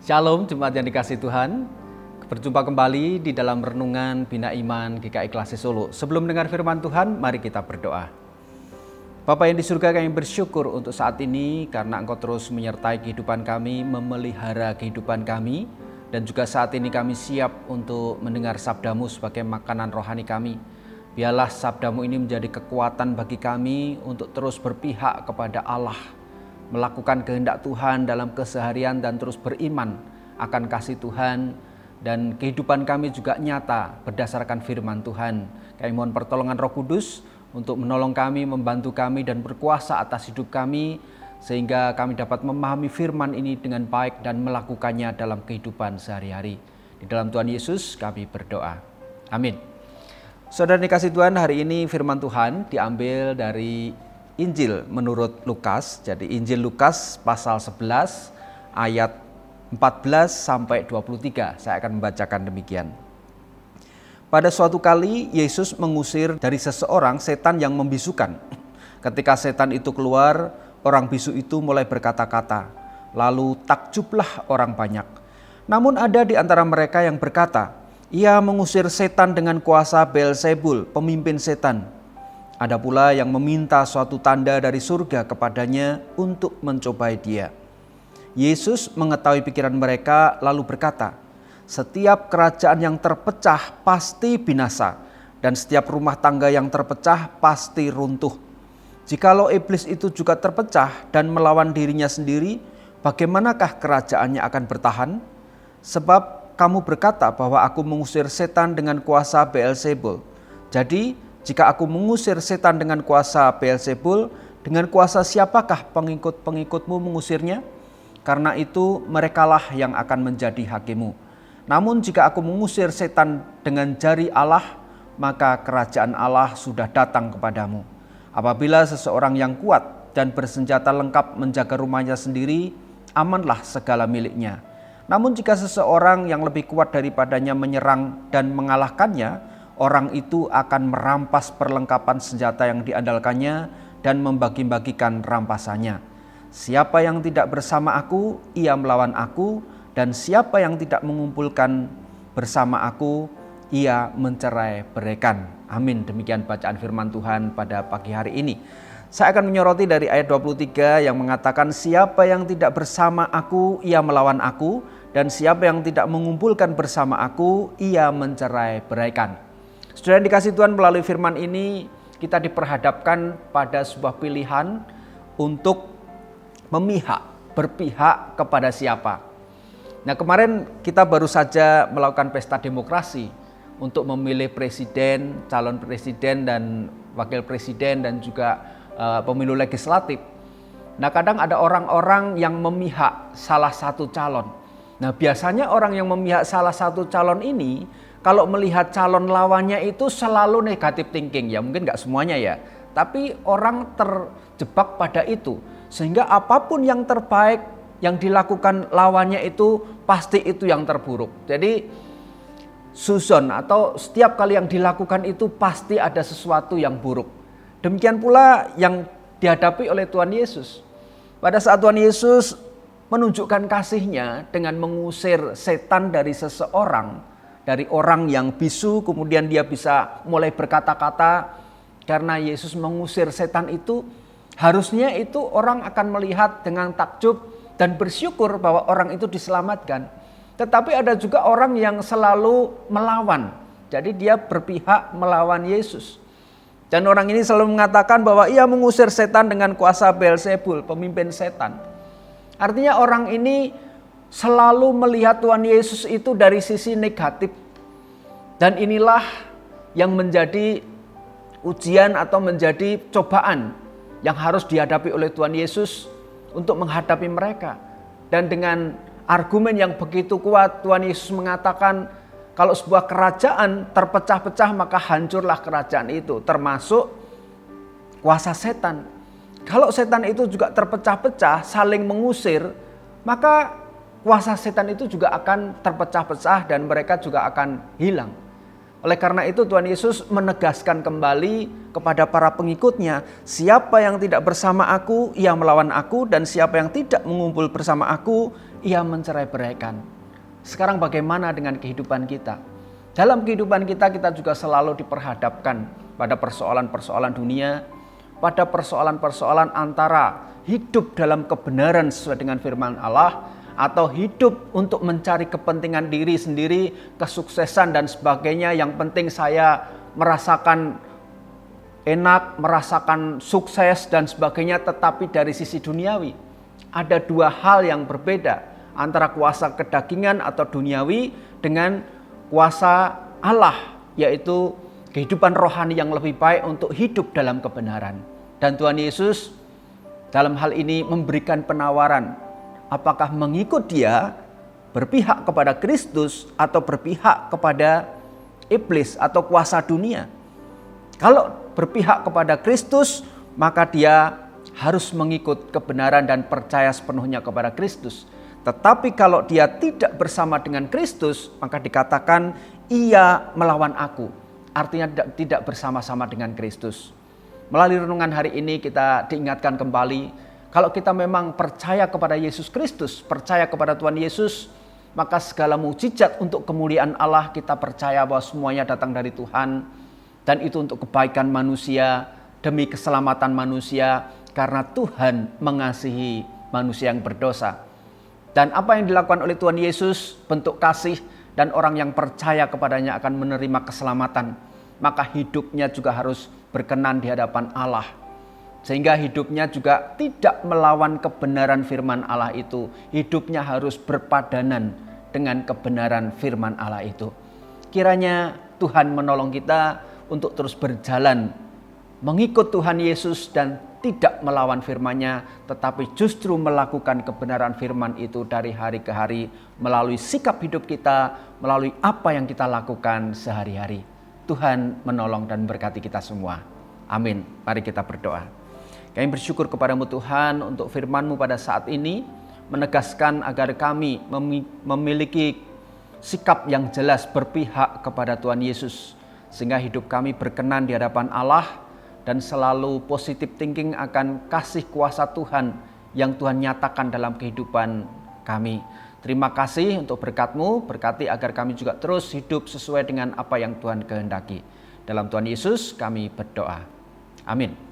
Shalom jemaat yang dikasihi Tuhan. Berjumpa kembali di dalam renungan Bina Iman GKI Klasi Solo. Sebelum mendengar firman Tuhan, mari kita berdoa. Bapa yang di surga, kami bersyukur untuk saat ini karena Engkau terus menyertai kehidupan kami, memelihara kehidupan kami, dan juga saat ini kami siap untuk mendengar sabda-Mu sebagai makanan rohani kami. Biarlah sabda-Mu ini menjadi kekuatan bagi kami untuk terus berpihak kepada Allah, melakukan kehendak Tuhan dalam keseharian dan terus beriman akan kasih Tuhan, dan kehidupan kami juga nyata berdasarkan firman Tuhan. Kami mohon pertolongan Roh Kudus untuk menolong kami, membantu kami dan berkuasa atas hidup kami, sehingga kami dapat memahami firman ini dengan baik dan melakukannya dalam kehidupan sehari-hari. Di dalam Tuhan Yesus kami berdoa. Amin. Saudara dikasihi Tuhan, hari ini firman Tuhan diambil dari Injil menurut Lukas. Jadi Injil Lukas pasal 11 ayat 14 sampai 23. Saya akan membacakan demikian. Pada suatu kali Yesus mengusir dari seseorang setan yang membisukan. Ketika setan itu keluar, orang bisu itu mulai berkata-kata. Lalu takjublah orang banyak. Namun ada di antara mereka yang berkata, "Ia mengusir setan dengan kuasa Beelzebul, pemimpin setan." Ada pula yang meminta suatu tanda dari surga kepadanya untuk mencobai dia. Yesus mengetahui pikiran mereka lalu berkata, "Setiap kerajaan yang terpecah pasti binasa, dan setiap rumah tangga yang terpecah pasti runtuh. Jikalau iblis itu juga terpecah dan melawan dirinya sendiri, bagaimanakah kerajaannya akan bertahan? Sebab kamu berkata bahwa aku mengusir setan dengan kuasa Beelzebul. Jadi jika aku mengusir setan dengan kuasa Beelzebul, dengan kuasa siapakah pengikut-pengikutmu mengusirnya? Karena itu merekalah yang akan menjadi hakimmu. Namun jika aku mengusir setan dengan jari Allah, maka kerajaan Allah sudah datang kepadamu. Apabila seseorang yang kuat dan bersenjata lengkap menjaga rumahnya sendiri, amanlah segala miliknya. Namun jika seseorang yang lebih kuat daripadanya menyerang dan mengalahkannya, orang itu akan merampas perlengkapan senjata yang diandalkannya dan membagi-bagikan rampasannya. Siapa yang tidak bersama aku, ia melawan aku, dan siapa yang tidak mengumpulkan bersama aku, ia mencerai-beraikan." Amin. Demikian bacaan firman Tuhan pada pagi hari ini. Saya akan menyoroti dari ayat 23 yang mengatakan, "Siapa yang tidak bersama aku, ia melawan aku, dan siapa yang tidak mengumpulkan bersama aku, ia mencerai-beraikan." Saudara yang dikasihi Tuhan, melalui firman ini kita diperhadapkan pada sebuah pilihan untuk berpihak kepada siapa. Nah, kemarin kita baru saja melakukan pesta demokrasi untuk memilih presiden, calon presiden dan wakil presiden, dan juga pemilu legislatif. Nah, kadang ada orang-orang yang memihak salah satu calon. Nah, biasanya orang yang memihak salah satu calon ini, kalau melihat calon lawannya itu selalu negatif thinking. Ya mungkin nggak semuanya ya, tapi orang terjebak pada itu. Sehingga apapun yang terbaik yang dilakukan lawannya itu pasti itu yang terburuk. Jadi suzon atau setiap kali yang dilakukan itu pasti ada sesuatu yang buruk. Demikian pula yang dihadapi oleh Tuhan Yesus. Pada saat Tuhan Yesus menunjukkan kasih-Nya dengan mengusir setan dari seseorang, dari orang yang bisu, kemudian dia bisa mulai berkata-kata. Karena Yesus mengusir setan itu, harusnya itu orang akan melihat dengan takjub dan bersyukur bahwa orang itu diselamatkan. Tetapi ada juga orang yang selalu melawan. Jadi dia berpihak melawan Yesus. Dan orang ini selalu mengatakan bahwa ia mengusir setan dengan kuasa Beelzebul, pemimpin setan. Artinya orang ini selalu melihat Tuhan Yesus itu dari sisi negatif. Dan inilah yang menjadi ujian atau menjadi cobaan yang harus dihadapi oleh Tuhan Yesus untuk menghadapi mereka. Dan dengan argumen yang begitu kuat, Tuhan Yesus mengatakan kalau sebuah kerajaan terpecah-pecah maka hancurlah kerajaan itu, termasuk kuasa setan. Kalau setan itu juga terpecah-pecah, saling mengusir, maka kuasa setan itu juga akan terpecah-pecah dan mereka juga akan hilang. Oleh karena itu Tuhan Yesus menegaskan kembali kepada para pengikutnya, siapa yang tidak bersama aku, ia melawan aku, dan siapa yang tidak mengumpul bersama aku, ia mencerai-beraikan. Sekarang bagaimana dengan kehidupan kita? Dalam kehidupan kita juga selalu diperhadapkan pada persoalan-persoalan dunia, pada persoalan-persoalan antara hidup dalam kebenaran sesuai dengan firman Allah, atau hidup untuk mencari kepentingan diri sendiri, kesuksesan dan sebagainya. Yang penting saya merasakan enak, merasakan sukses dan sebagainya, tetapi dari sisi duniawi. Ada dua hal yang berbeda antara kuasa kedagingan atau duniawi dengan kuasa Allah, yaitu kehidupan rohani yang lebih baik untuk hidup dalam kebenaran. Dan Tuhan Yesus dalam hal ini memberikan penawaran, apakah mengikut Dia, berpihak kepada Kristus, atau berpihak kepada iblis atau kuasa dunia. Kalau berpihak kepada Kristus, maka dia harus mengikut kebenaran dan percaya sepenuhnya kepada Kristus. Tetapi kalau dia tidak bersama dengan Kristus, maka dikatakan ia melawan aku. Artinya tidak bersama-sama dengan Kristus. Melalui renungan hari ini kita diingatkan kembali, kalau kita memang percaya kepada Yesus Kristus, percaya kepada Tuhan Yesus, maka segala mukjizat untuk kemuliaan Allah kita percaya bahwa semuanya datang dari Tuhan. Dan itu untuk kebaikan manusia, demi keselamatan manusia, karena Tuhan mengasihi manusia yang berdosa. Dan apa yang dilakukan oleh Tuhan Yesus, bentuk kasih, dan orang yang percaya kepadanya akan menerima keselamatan. Maka hidupnya juga harus berkenan di hadapan Allah. Sehingga hidupnya juga tidak melawan kebenaran firman Allah itu. Hidupnya harus berpadanan dengan kebenaran firman Allah itu. Kiranya Tuhan menolong kita untuk terus berjalan mengikut Tuhan Yesus dan tidak melawan firman-Nya, tetapi justru melakukan kebenaran firman itu dari hari ke hari melalui sikap hidup kita, melalui apa yang kita lakukan sehari-hari. Tuhan menolong dan berkati kita semua. Amin. Mari kita berdoa. Kami bersyukur kepadamu Tuhan untuk firman-Mu pada saat ini, menegaskan agar kami memiliki sikap yang jelas berpihak kepada Tuhan Yesus, sehingga hidup kami berkenan di hadapan Allah dan selalu positive thinking akan kasih kuasa Tuhan yang Tuhan nyatakan dalam kehidupan kami. Terima kasih untuk berkat-Mu, berkati agar kami juga terus hidup sesuai dengan apa yang Tuhan kehendaki. Dalam Tuhan Yesus kami berdoa. Amin.